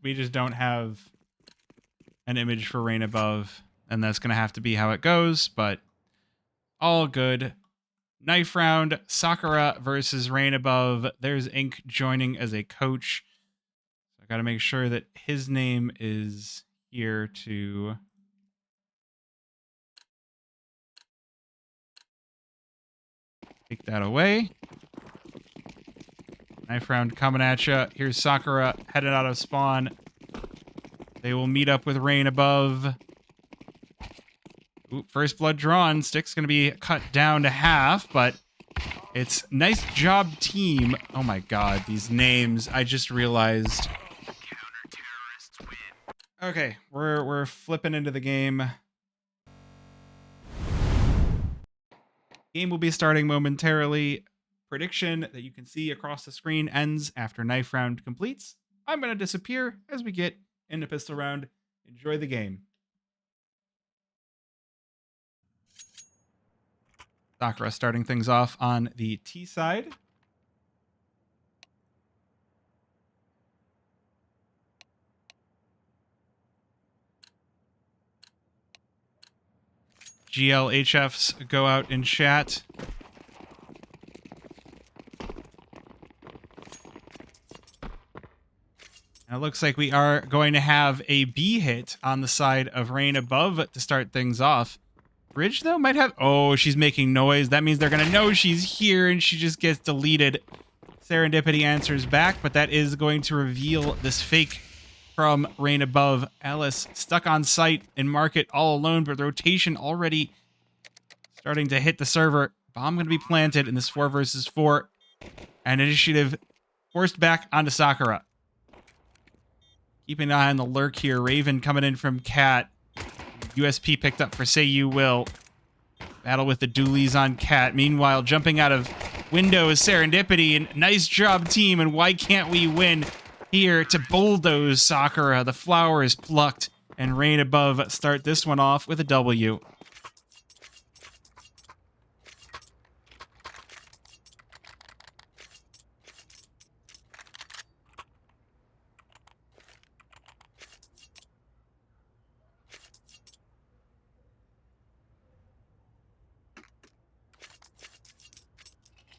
We just don't have an image for Rain Above, and that's gonna have to be how it goes, but all good. Knife round, Sakura versus Rain Above. There's Ink joining as a coach. I gotta make sure that his name is here to take that away. Knife round coming at you. Here's Sakura headed out of spawn. They will meet up with Rain Above. Ooh, first blood drawn. Stick's going to be cut down to half, but it's nice job, team. Oh my god, these names. I just realized. Okay, we're flipping into the game. Game will be starting momentarily. Prediction that you can see across the screen ends after knife round completes. I'm going to disappear as we get into pistol round. Enjoy the game. Sakura starting things off on the T side. GLHFs go out in chat. And it looks like we are going to have a B hit on the side of Rain Above to start things off. Bridge, though, might have... Oh, she's making noise. That means they're going to know she's here, and she just gets deleted. Serendipity answers back, but that is going to reveal this fake from Rain Above. Alice stuck on site in market all alone, but rotation already starting to hit the server. Bomb going to be planted in this 4 versus 4. And initiative forced back onto Sakura. Keeping an eye on the lurk here. Raven coming in from Cat. USP picked up for Say You Will. Battle with the dualies on Cat. Meanwhile, jumping out of window is Serendipity. And nice job, team. And why can't we win here to bulldoze Sakura? The flower is plucked. And Rain Above start this one off with a W.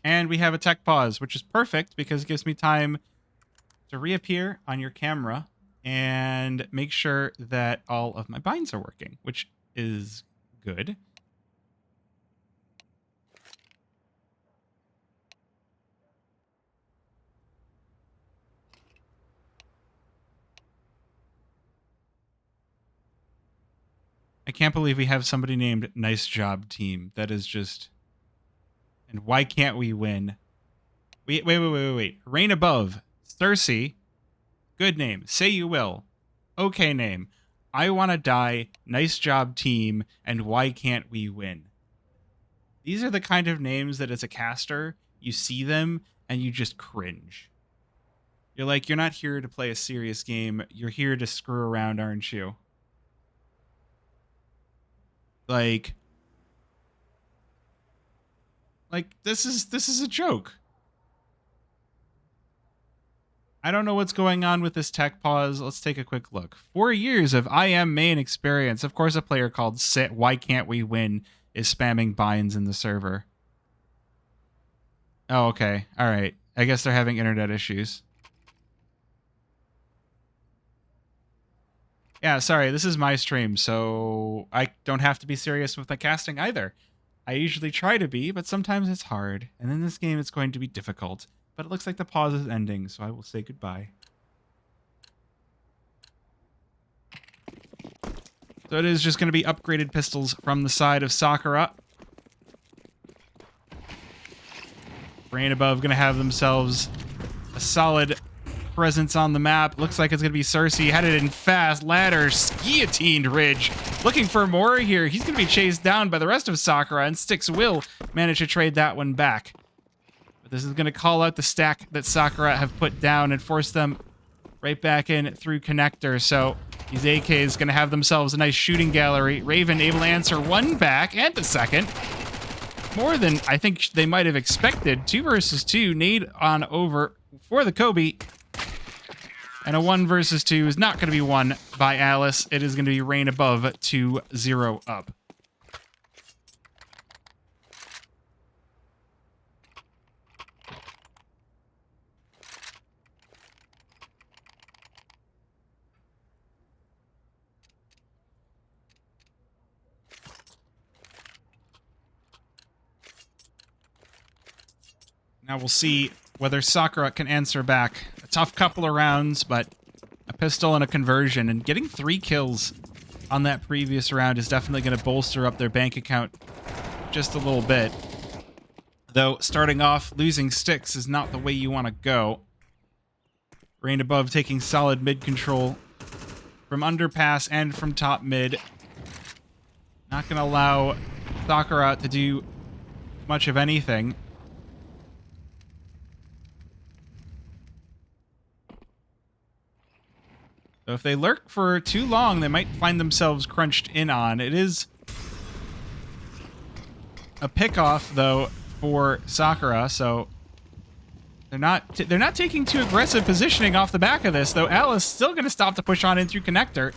And we have a tech pause, which is perfect because it gives me time to reappear on your camera and make sure that all of my binds are working, which is good. I can't believe we have somebody named Nice Job Team. That is just... And why can't we win? Wait. Rain Above. Cersei. Good name. Say You Will. Okay name. I Wanna Die. Nice Job Team. And why can't we win? These are the kind of names that as a caster, you see them and you just cringe. You're like, you're not here to play a serious game. You're here to screw around, aren't you? Like this is a joke. I don't know what's going on with this tech pause. Let's take a quick look. 4 years of IM main experience. Of course, a player called Sit Why Can't We Win is spamming binds in the server. Oh, okay. All right. I guess they're having internet issues. Yeah, sorry. This is my stream, so I don't have to be serious with the casting either. I usually try to be, but sometimes it's hard. And in this game, it's going to be difficult. But it looks like the pause is ending, so I will say goodbye. So it is just going to be upgraded pistols from the side of Sakura. Rain Above going to have themselves a solid presence on the map. Looks like it's going to be Cersei headed in fast. Ladder, guillotined Ridge. Looking for more here. He's going to be chased down by the rest of Sakura, and Styx will manage to trade that one back. But this is going to call out the stack that Sakura have put down and force them right back in through connector. So these AKs going to have themselves a nice shooting gallery. Raven able to answer one back and a second. More than I think they might have expected. 2 versus 2. Nade on over for the Kobe. And a 1 versus 2 is not going to be won by Alice. It is going to be Rain above 2-0 up. Now we'll see whether Sakura can answer back. A tough couple of rounds, but a pistol and a conversion. And getting 3 kills on that previous round is definitely going to bolster up their bank account just a little bit. Though, starting off, losing sticks is not the way you want to go. Rain above taking solid mid control from underpass and from top mid. Not going to allow Sakura to do much of anything. So if they lurk for too long, they might find themselves crunched in on. It is a pick-off, though, for Sakura, so they're not taking too aggressive positioning off the back of this, though Alice still going to stop to push on in through connector.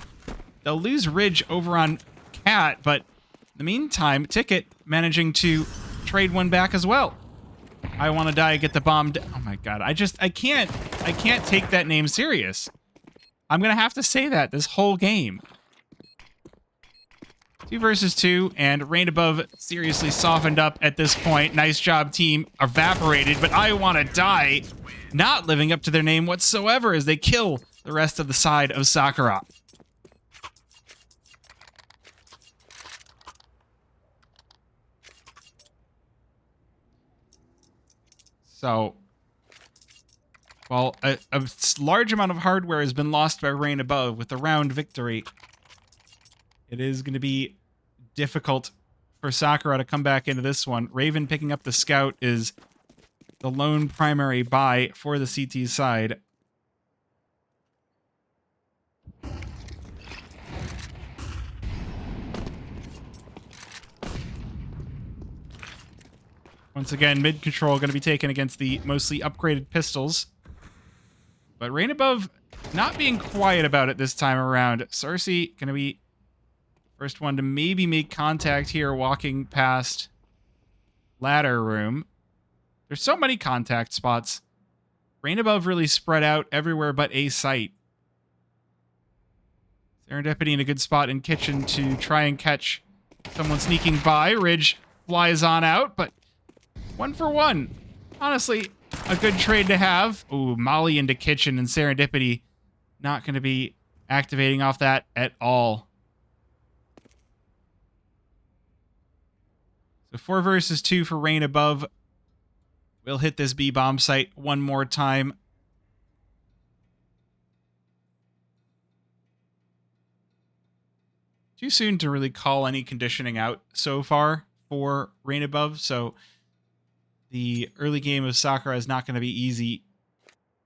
They'll lose Ridge over on Cat, but in the meantime, Ticket managing to trade one back as well. I want to die, get the bomb. Oh my god, I can't take that name serious. I'm going to have to say that this whole game. 2 versus 2, and Rain above seriously softened up at this point. Nice job, team. Evaporated, but I want to die. Not living up to their name whatsoever as they kill the rest of the side of Sakura. So, while a large amount of hardware has been lost by Rain above with the round victory, it is going to be difficult for Sakura to come back into this one. Raven picking up the scout is the lone primary buy for the CT side. Once again, mid control going to be taken against the mostly upgraded pistols. But Rain above not being quiet about it this time around. Cersei going to be first one to maybe make contact here walking past ladder room. There's so many contact spots. Rain above really spread out everywhere but a site. Serendipity in a good spot in kitchen to try and catch someone sneaking by. Ridge flies on out, but 1 for 1. Honestly, a good trade to have. Ooh, Molly into kitchen and Serendipity not going to be activating off that at all. So 4 versus 2 for Rain above. We'll hit this B-bomb site one more time. Too soon to really call any conditioning out so far for Rain above, so the early game of Sakura is not going to be easy.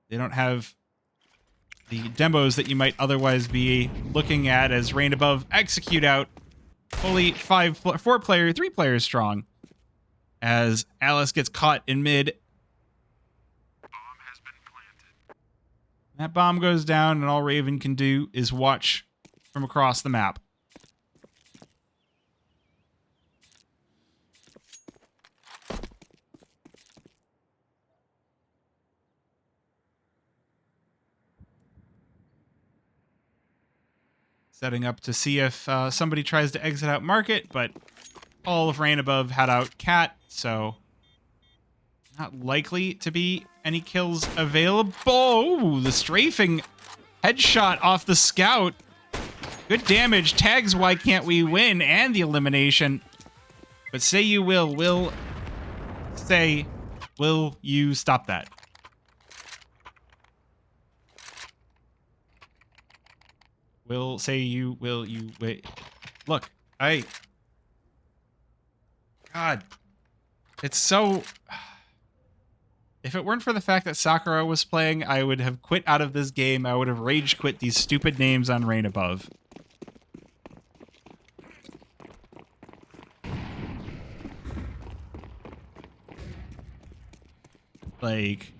They don't have the demos that you might otherwise be looking at as Rain above execute out fully 3 players strong as Alice gets caught in mid. Bomb has been planted. That bomb goes down and all Raven can do is watch from across the map. Setting up to see if somebody tries to exit out market, but all of Rain above had out Cat, so not likely to be any kills available. Oh, the strafing headshot off the scout. Good damage. Tags why can't we win and the elimination. But say you will say, will you stop that? Will you wait? Look, God, it's so... If it weren't for the fact that Sakura was playing, I would have quit out of this game. I would have rage quit these stupid names on Rain above. Like,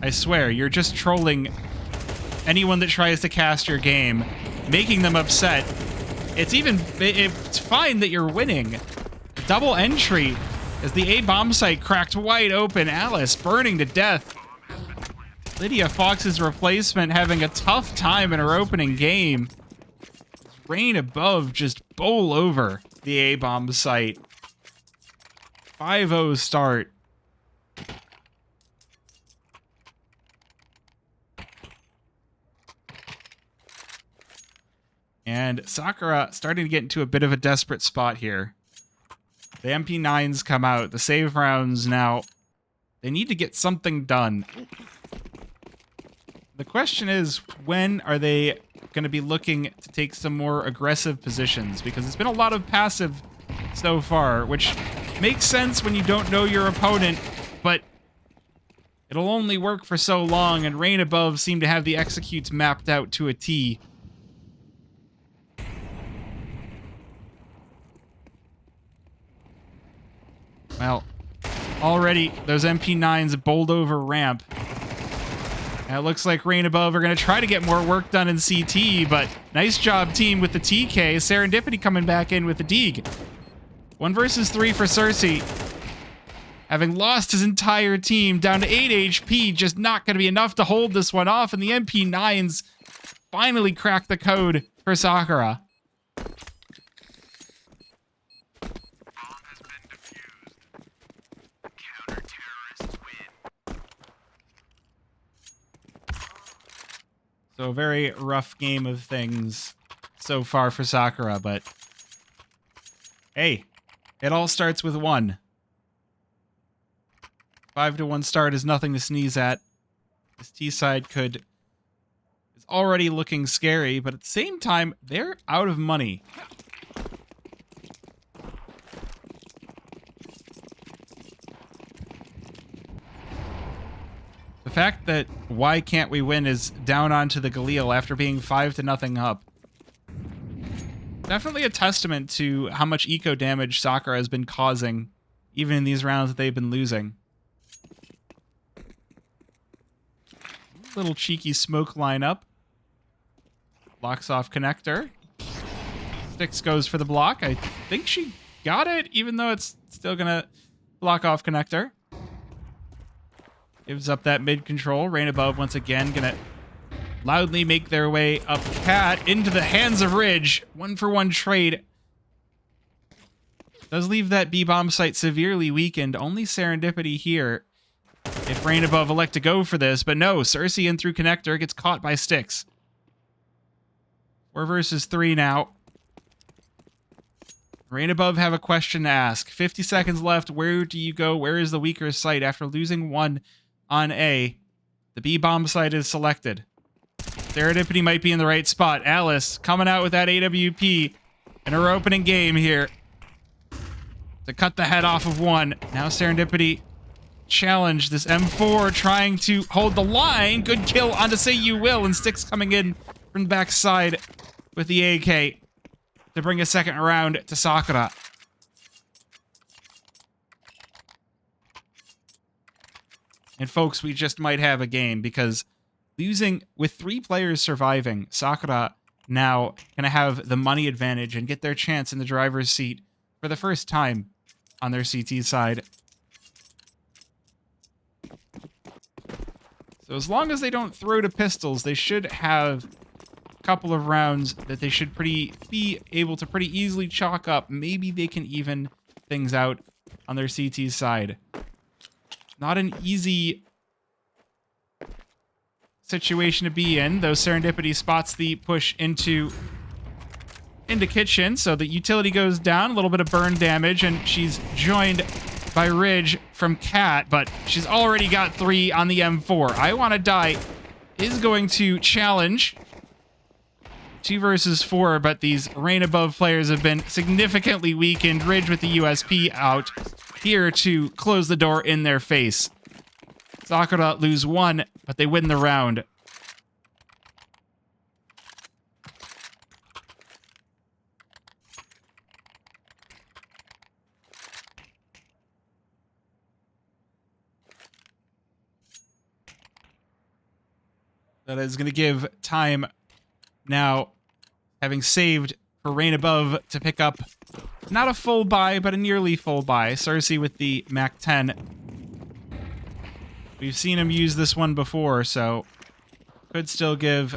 I swear, you're just trolling anyone that tries to cast your game, making them upset. It's fine that you're winning. Double entry as the A bomb site cracked wide open. Alice burning to death. Lydia Fox's replacement having a tough time in her opening game. Rain above just bowl over the A bomb site. 5-0 start. And Sakura starting to get into a bit of a desperate spot here. The MP9s come out. The save rounds now. They need to get something done. The question is, when are they going to be looking to take some more aggressive positions? Because it's been a lot of passive so far, which makes sense when you don't know your opponent, but it'll only work for so long, and Rain above seem to have the executes mapped out to a T. Well, already those MP9s bowled over ramp. And it looks like Rain above are going to try to get more work done in CT, but nice job, team, with the TK. Serendipity coming back in with the Deeg. 1 versus 3 for Cersei. Having lost his entire team down to 8 HP, just not going to be enough to hold this one off, and the MP9s finally crack the code for Sakura. So a very rough game of things so far for Sakura, but hey, it all starts with 1. 5-1 start is nothing to sneeze at. This T side is already looking scary, but at the same time, they're out of money. The fact that why can't we win is down onto the Galil after being 5-0 up. Definitely a testament to how much eco damage Sakura has been causing, even in these rounds that they've been losing. Little cheeky smoke lineup. Blocks off connector. Styx goes for the block. I think she got it, even though it's still gonna block off connector. Gives up that mid control. Rain above once again gonna loudly make their way up Cat into the hands of Ridge. 1-for-1 trade. Does leave that B bomb site severely weakened. Only Serendipity here. If Rain above elect to go for this, but no, Cersei in through connector gets caught by Styx. 4 versus 3 now. Rain above have a question to ask. 50 seconds left. Where do you go? Where is the weaker site? After losing 1 on A, the B bomb site is selected. Serendipity might be in the right spot. Alice coming out with that AWP in her opening game here to cut the head off of 1. Now Serendipity challenge this M4 trying to hold the line. Good kill on to Say You Will, and Styx coming in from the backside with the AK to bring a second round to Sakura. And folks, we just might have a game, because losing with 3 players surviving, Sakura now gonna have the money advantage and get their chance in the driver's seat for the first time on their CT side. So as long as they don't throw to pistols, they should have a couple of rounds that they should be able to pretty easily chalk up. Maybe they can even things out on their CT side. Not an easy situation to be in, though Serendipity spots the push into kitchen, so the utility goes down, a little bit of burn damage, and she's joined by Ridge from Cat, but she's already got 3 on the M4. I Wanna Die is going to challenge 2 versus 4, but these Rain above players have been significantly weakened. Ridge with the USP out here to close the door in their face. Sakura lose 1, but they win the round. That is going to give time now, having saved for Rain Above to pick up not a full buy, but a nearly full buy. Cersei with the Mac 10. We've seen him use this one before, so could still give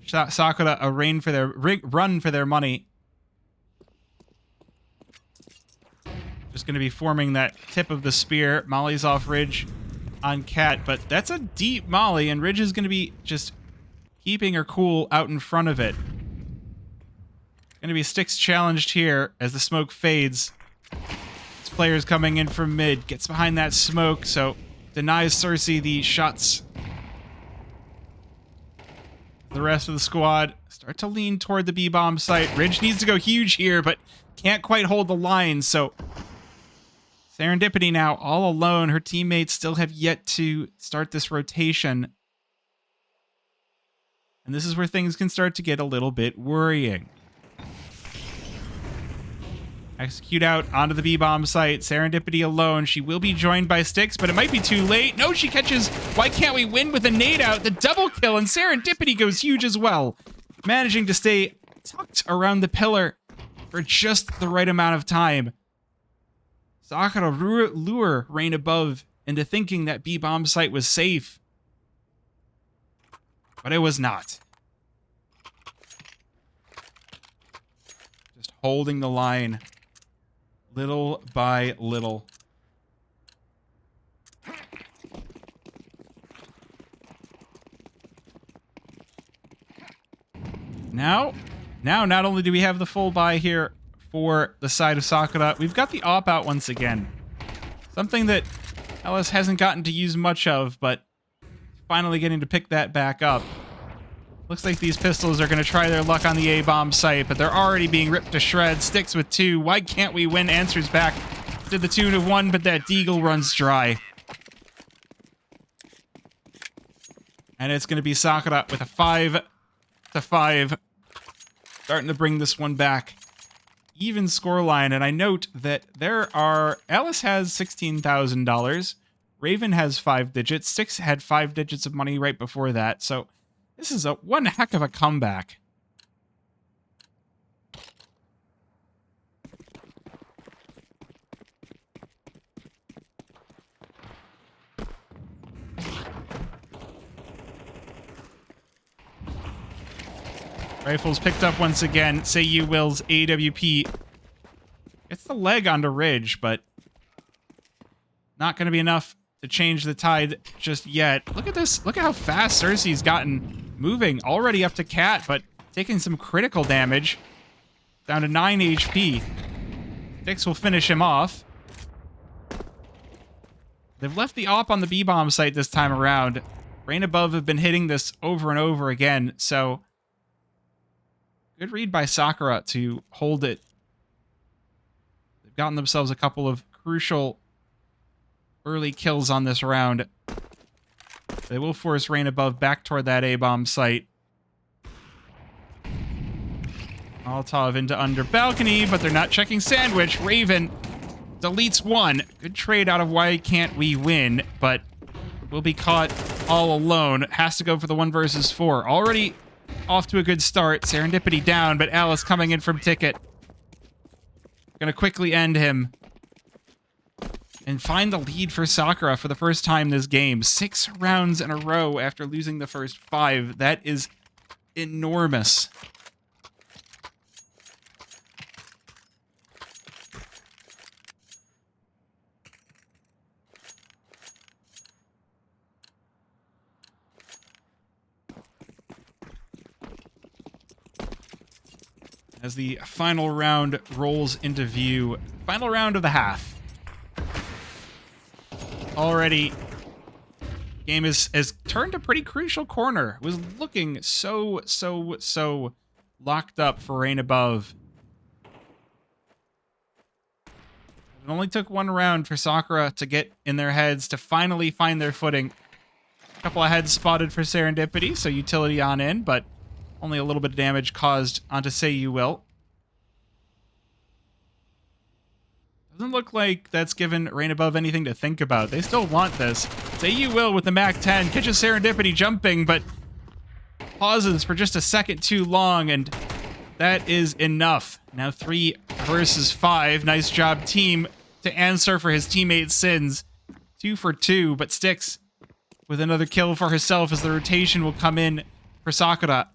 Sakura a run for their money. Just going to be forming that tip of the spear. Molly's off Ridge on Cat, but that's a deep Molly, and Ridge is going to be just keeping her cool out in front of it. Going to be Styx challenged here as the smoke fades. This player's coming in from mid, gets behind that smoke, so denies Cersei the shots. The rest of the squad start to lean toward the B-bomb site. Ridge needs to go huge here, but can't quite hold the line, so Serendipity now all alone. Her teammates still have yet to start this rotation. And this is where things can start to get a little bit worrying. Execute out onto the B-bomb site. Serendipity alone. She will be joined by Styx, but it might be too late. No, she catches Why Can't We Win with a nade out. The double kill, and Serendipity goes huge as well. Managing to stay tucked around the pillar for just the right amount of time. Sakura lure Rain Above into thinking that B-bomb site was safe. But it was not. Just holding the line. Little by little. Now, not only do we have the full buy here for the side of Sakura, we've got the op out once again. Something that Ellis hasn't gotten to use much of, but finally getting to pick that back up. Looks like these pistols are going to try their luck on the A-bomb site, but they're already being ripped to shreds. Styx with 2. Why Can't We Win answers back to the tune of 1, but that deagle runs dry. And it's going to be Sakura with a 5-5. Starting to bring this one back. Even scoreline, and I note that Alice has $16,000. Raven has 5 digits. Styx had 5 digits of money right before that, so this is one heck of a comeback. Rifles picked up once again. Say You Will's AWP. Gets the leg onto Ridge, but not going to be enough to change the tide just yet. Look at this. Look at how fast Cersei's gotten moving. Already up to Cat, but taking some critical damage. Down to 9 HP. Styx will finish him off. They've left the op on the B-bomb site this time around. Rain Above have been hitting this over and over again, so good read by Sakura to hold it. They've gotten themselves a couple of crucial early kills on this round. They will force Rain Above back toward that A-bomb site. Molotov into under balcony, but they're not checking sandwich. Raven deletes 1. Good trade out of Why Can't We Win, but will be caught all alone. Has to go for the 1 versus 4. Already off to a good start. Serendipity down, but Alice coming in from Ticket. Gonna quickly end him. And find the lead for Sakura for the first time this game. 6 rounds in a row after losing the first 5. That is enormous. As the final round rolls into view. Final round of the half. Already, game has turned a pretty crucial corner. It was looking so locked up for Rain Above. It only took 1 round for Sakura to get in their heads to finally find their footing. A couple of heads spotted for Serendipity, so utility on in, but only a little bit of damage caused onto Say You Will. Doesn't look like that's given Rain Above anything to think about. They still want this. Say you will with the MAC-10. Catches Serendipity jumping, but pauses for just a second too long, and that is enough. Now 3 versus 5. Nice job, team, to answer for his teammates' sins. 2 for 2, but Styx with another kill for herself as the rotation will come in for Sakura.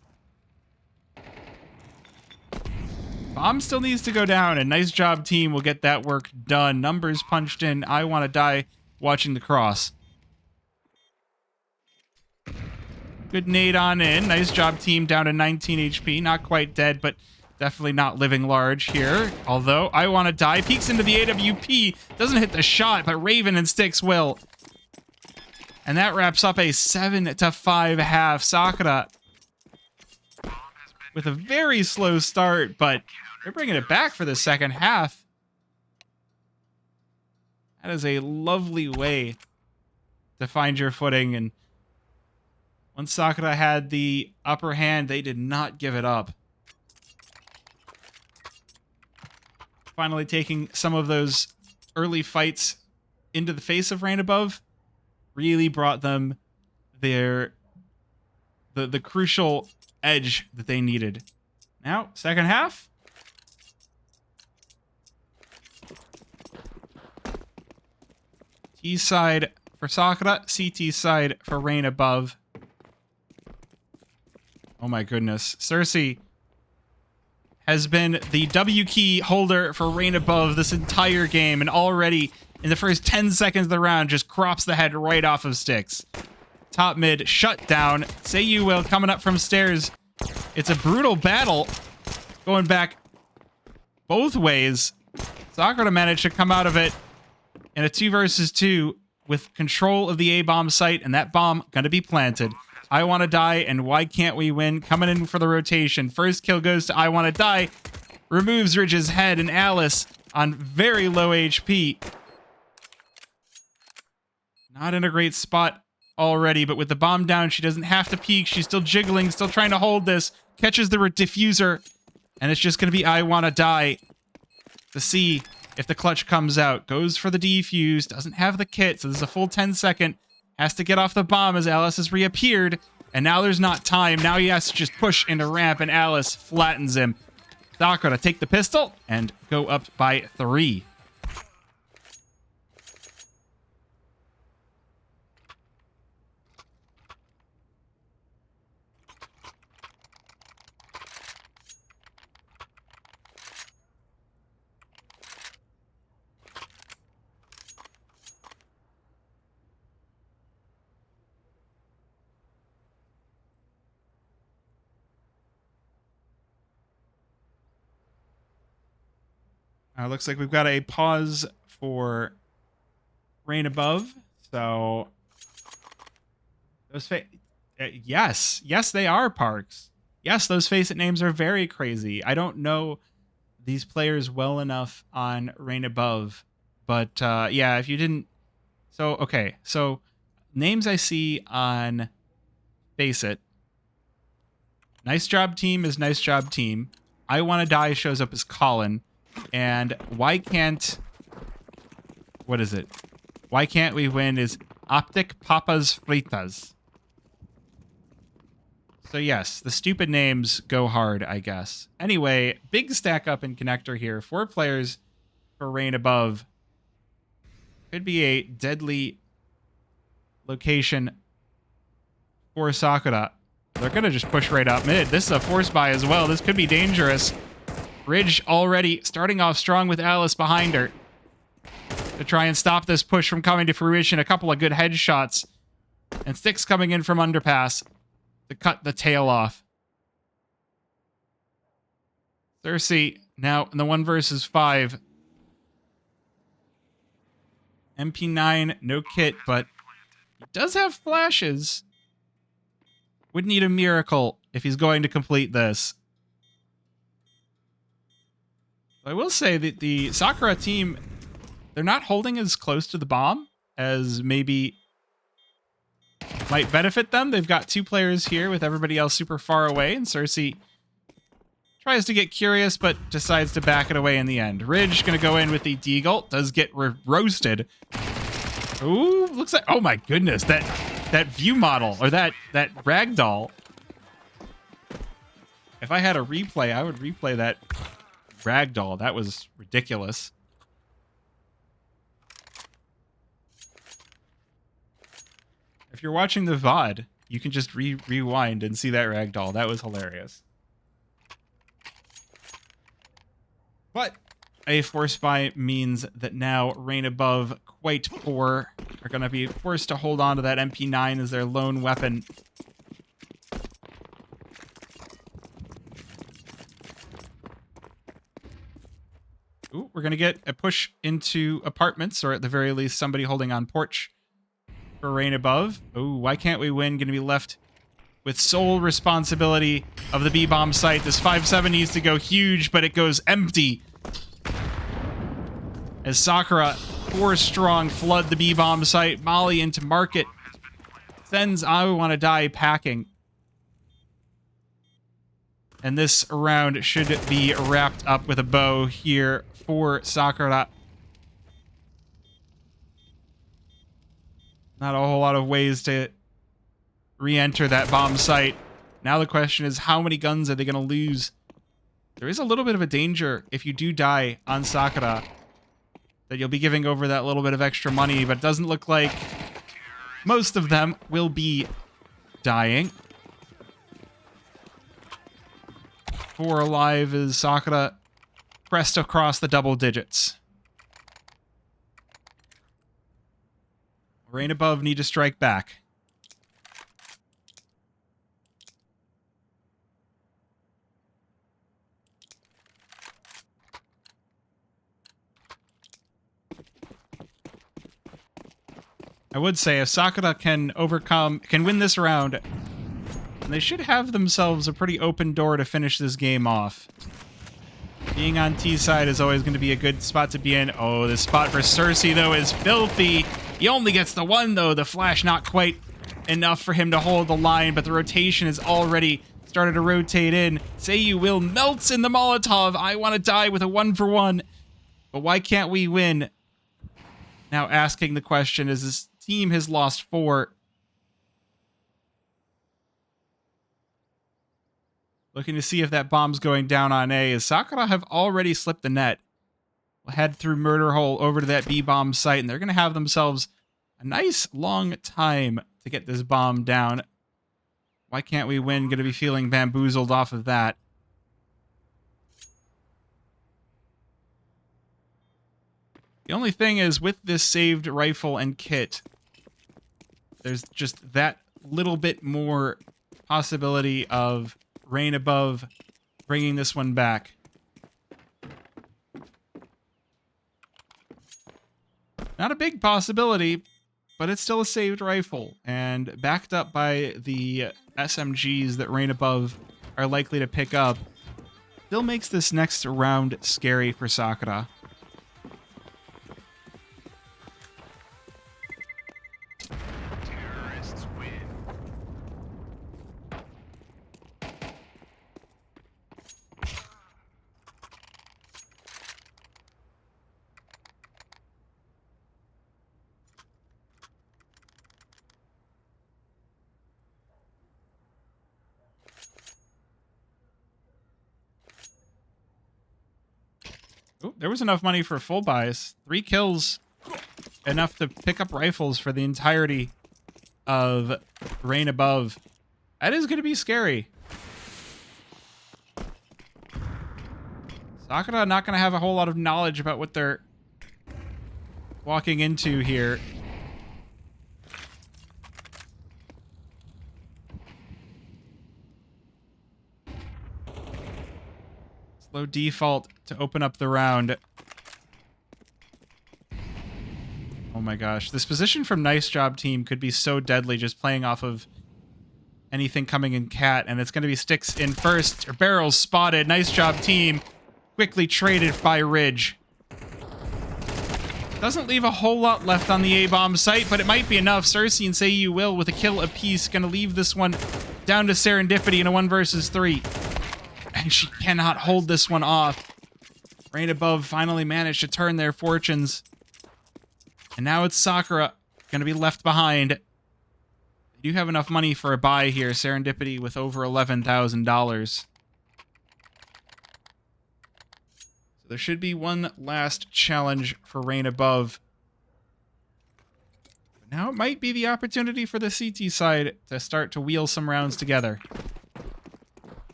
Bomb still needs to go down, and nice job, team, will get that work done. Numbers punched in. I want to die watching the cross. Good nade on in. Nice job, team, down to 19 HP. Not quite dead, but definitely not living large here. Although, I want to die. Peeks into the AWP. Doesn't hit the shot, but Raven and Styx will. And that wraps up a 7-5 half. Sakura with a very slow start, but they're bringing it back for the second half. That is a lovely way to find your footing, and once Sakura had the upper hand, they did not give it up. Finally taking some of those early fights into the face of Rain Above really brought them the crucial edge that they needed. Now, second half. T side for Sakura, CT side for Rain Above. Oh my goodness. Cersei has been the W key holder for Rain Above this entire game, and already in the first 10 seconds of the round just crops the head right off of Styx. Top mid shut down. Say you will coming up from stairs. It's a brutal battle going back both ways. Sakura managed to come out of it in a 2 versus 2 with control of the A-bomb site, and that bomb gonna be planted. I Want to Die and Why Can't We Win coming in for the rotation. First kill goes to I Want to Die. Removes Ridge's head, and Alice on very low HP. Not in a great spot already, but with the bomb down, she doesn't have to peek. She's still jiggling, still trying to hold this. Catches the diffuser, and it's just going to be I Want to Die to see if the clutch comes out. Goes for the defuse, doesn't have the kit, so there's a full 10 second. Has to get off the bomb as Alice has reappeared, and now there's not time. Now he has to just push into ramp, and Alice flattens him. Sakura take the pistol and go up by 3. Looks like we've got a pause for Rain Above. So those yes, they are Parks. Yes, those face it names are very crazy. I don't know these players well enough on Rain Above, but yeah, if you didn't, so okay, so names I see on Face It. Nice Job Team is Nice Job Team. I Want to Die shows up as Colin. And Why Can't... What is it? Why Can't We Win is Optic Papas Fritas. So yes, the stupid names go hard, I guess. Anyway, big stack up in connector here. 4 players for Rain Above. Could be a deadly location for Sakura. They're going to just push right up mid. This is a force buy as well. This could be dangerous. Ridge already starting off strong with Alice behind her to try and stop this push from coming to fruition. A couple of good headshots. And Styx coming in from underpass to cut the tail off. Cersei now in the 1 versus 5. MP9, no kit, but he does have flashes. Would need a miracle if he's going to complete this. I will say that the Sakura team, they're not holding as close to the bomb as maybe might benefit them. They've got 2 players here with everybody else super far away, and Cersei Tries to get curious, but decides to back it away in the end. Ridge gonna go in with the deagle. Does get roasted. Ooh, looks like, oh my goodness, that view model, or that ragdoll. If I had a replay, I would replay that ragdoll. That was ridiculous. If you're watching the VOD, you can just rewind and see that ragdoll. That was hilarious. But a force buy means that now Rain Above, quite poor, are going to be forced to hold on to that MP9 as their lone weapon. Ooh, we're going to get a push into apartments, or at the very least, somebody holding on porch for Rain Above. Ooh, why can't we win? Going to be left with sole responsibility of the B-bomb site. This 5-7 needs to go huge, but it goes empty. As Sakura, 4 strong, flood the B-bomb site. Molly into market. Sends I Want to Die packing. And this round should be wrapped up with a bow here for Sakura. Not a whole lot of ways to re-enter that bomb site. Now the question is, how many guns are they going to lose? There is a little bit of a danger if you do die on Sakura, that you'll be giving over that little bit of extra money, but it doesn't look like most of them will be dying. 4 alive as Sakura pressed across the double digits. Rain Above need to strike back. I would say if Sakura can win this round, they should have themselves a pretty open door to finish this game off. Being on T side is always going to be a good spot to be in. Oh, this spot for Cersei, though, is filthy. He only gets the one, though. The flash not quite enough for him to hold the line, but the rotation has already started to rotate in. Say You Will melts in the Molotov. I Want to Die with a 1-for-1. But why can't we win? Now asking the question, is this team has lost 4. Looking to see if that bomb's going down on A, as Sakura have already slipped the net. We'll head through Murder Hole over to that B-bomb site, and they're going to have themselves a nice long time to get this bomb down. Why can't we win? Going to be feeling bamboozled off of that. The only thing is, with this saved rifle and kit, there's just that little bit more possibility of Rain Above bringing this one back. Not a big possibility, but it's still a saved rifle, and backed up by the SMGs that Rain Above are likely to pick up, still makes this next round scary for Sakura. Ooh, there was enough money for full buys. 3 kills, enough to pick up rifles for the entirety of Rain Above. That is going to be scary. Sakura not going to have a whole lot of knowledge about what they're walking into here. Slow default to open up the round. Oh my gosh. This position from Nice Job Team could be so deadly, just playing off of anything coming in cat, and it's going to be Sticks in first. Barrels spotted. Nice Job Team quickly traded by Ridge. Doesn't leave a whole lot left on the A-bomb site, but it might be enough. Cersei and Say You Will with a kill apiece. Going to leave this one down to serendipity in a 1 versus 3. And she cannot hold this one off. Rain Above finally managed to turn their fortunes. And now it's Sakura going to be left behind. They do have enough money for a buy here. Serendipity with over $11,000. So there should be one last challenge for Rain Above. But now it might be the opportunity for the CT side to start to wheel some rounds together.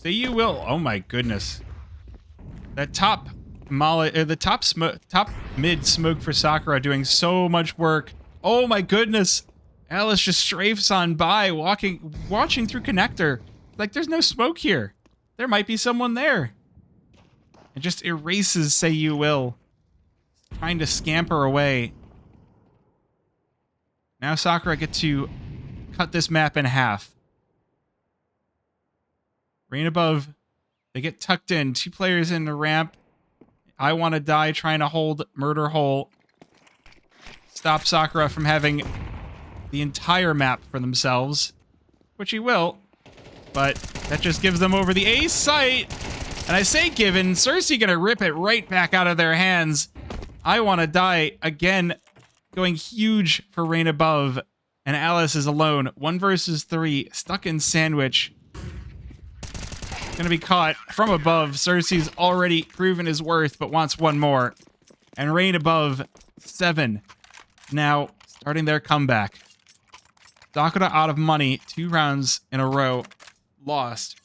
So you will. Oh my goodness. That top mid smoke for Sakura doing so much work. Oh my goodness. Alice just strafes on by, watching through connector. Like there's no smoke here. There might be someone there. It just erases Say You Will. Trying to scamper away. Now Sakura get to cut this map in half. Rain Above, they get tucked in. 2 players in the ramp. I Want to Die trying to hold Murder Hole. Stop Sakura from having the entire map for themselves. Which he will. But that just gives them over the A site. And I say given, Cersei gonna rip it right back out of their hands. I Want to Die again, going huge for Rain Above. And Alice is alone. 1 versus 3, stuck in sandwich. Gonna be caught from above. Cersei's already proven his worth, but wants one more. And Rain Above, 7. Now, starting their comeback. Sakura out of money, 2 rounds in a row. Lost.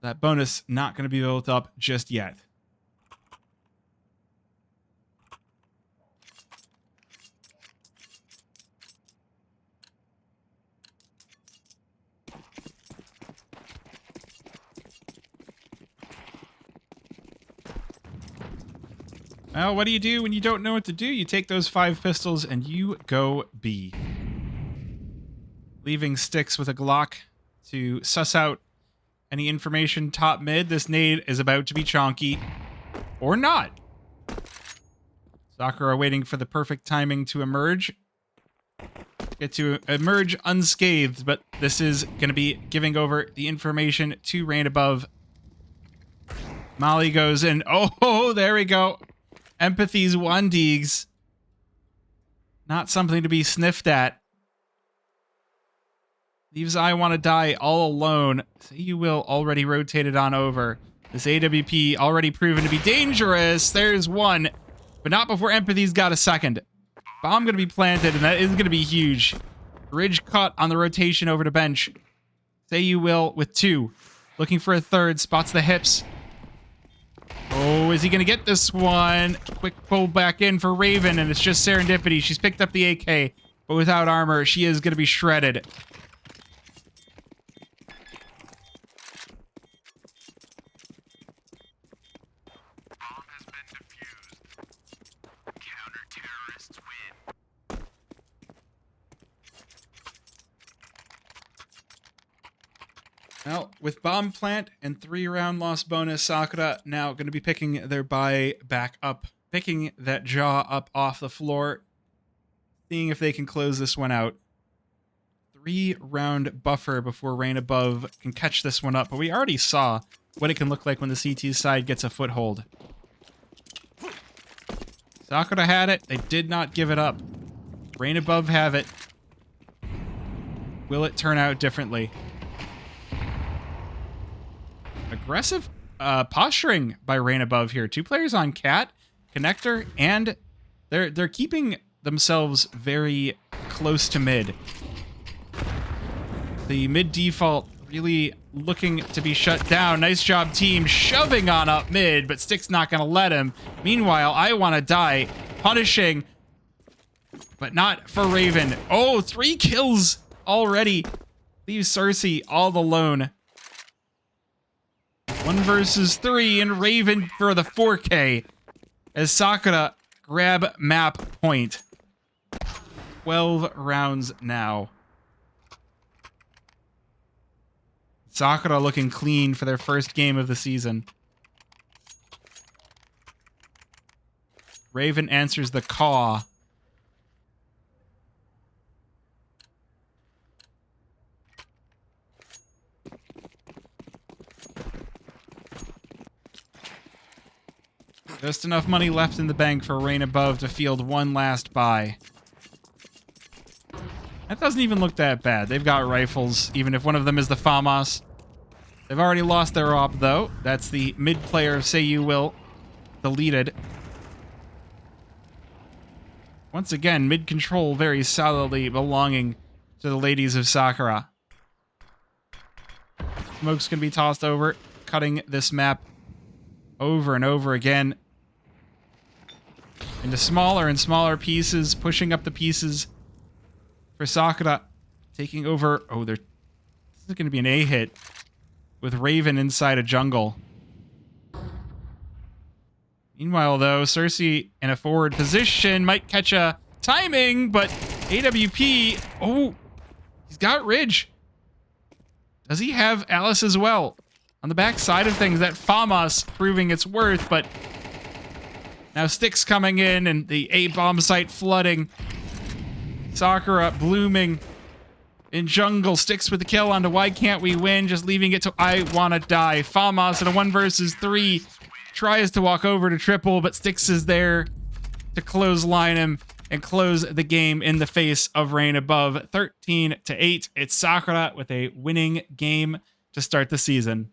That bonus not gonna be built up just yet. Well, what do you do when you don't know what to do? You take those 5 pistols and you go B. Leaving Sticks with a Glock to suss out any information top mid. This nade is about to be chonky. Or not. Sakura waiting for the perfect timing to emerge. Get to emerge unscathed, but this is going to be giving over the information to Rain Above. Molly goes in. Oh, there we go. Empathy's Wandigs. Not something to be sniffed at. Leaves I Want to Die all alone. Say You Will already rotated on over. This AWP already proven to be dangerous. There's one. But not before Empathy's got a second. Bomb going to be planted, and that is going to be huge. Ridge caught on the rotation over to bench. Say You Will with 2. Looking for a third. Spots the hips. Oh, is he going to get this one? Quick pull back in for Raven, and it's just Serendipity. She's picked up the AK, but without armor, she is going to be shredded. Bomb has been defused. Counter-terrorists win. Well, with bomb plant and 3-round loss bonus, Sakura now going to be picking their buy back up, picking that jaw up off the floor, seeing if they can close this one out. 3-round buffer before Rain Above can catch this one up, but we already saw what it can look like when the CT side gets a foothold. Sakura had it. They did not give it up. Rain Above have it. Will it turn out differently? Aggressive posturing by Rain Above here. 2 players on Cat, Connector, and they're keeping themselves very close to mid. The mid default really looking to be shut down. Nice job, team, shoving on up mid, but Stick's not going to let him. Meanwhile, I Want to Die, punishing, but not for Raven. Oh, 3 kills already. Leaves Cersei all alone. 1 versus 3, and Raven for the 4K as Sakura grab map point. 12 rounds now. Sakura looking clean for their first game of the season. Raven answers the call. Just enough money left in the bank for Rain Above to field one last buy. That doesn't even look that bad. They've got rifles, even if one of them is the FAMAS. They've already lost their op, though. That's the mid-player, say you will, deleted. Once again, mid-control very solidly belonging to the ladies of Sakura. Smoke's going to be tossed over, cutting this map over and over again into smaller and smaller pieces, pushing up the pieces for Sakura, taking over. Oh, this is going to be an A hit with Raven inside a jungle. Meanwhile, though, Cersei in a forward position might catch a timing, but AWP, oh, he's got Ridge. Does he have Alice as well? On the back side of things, that FAMAS proving its worth, but now Sticks coming in and the A-bomb site flooding. Sakura blooming in jungle. Sticks with the kill onto Why Can't We Win, just leaving it to I Wanna Die. FAMAS in a 1 versus 3 tries to walk over to triple, but Sticks is there to clothesline him and close the game in the face of Rain Above. 13-8. It's Sakura with a winning game to start the season.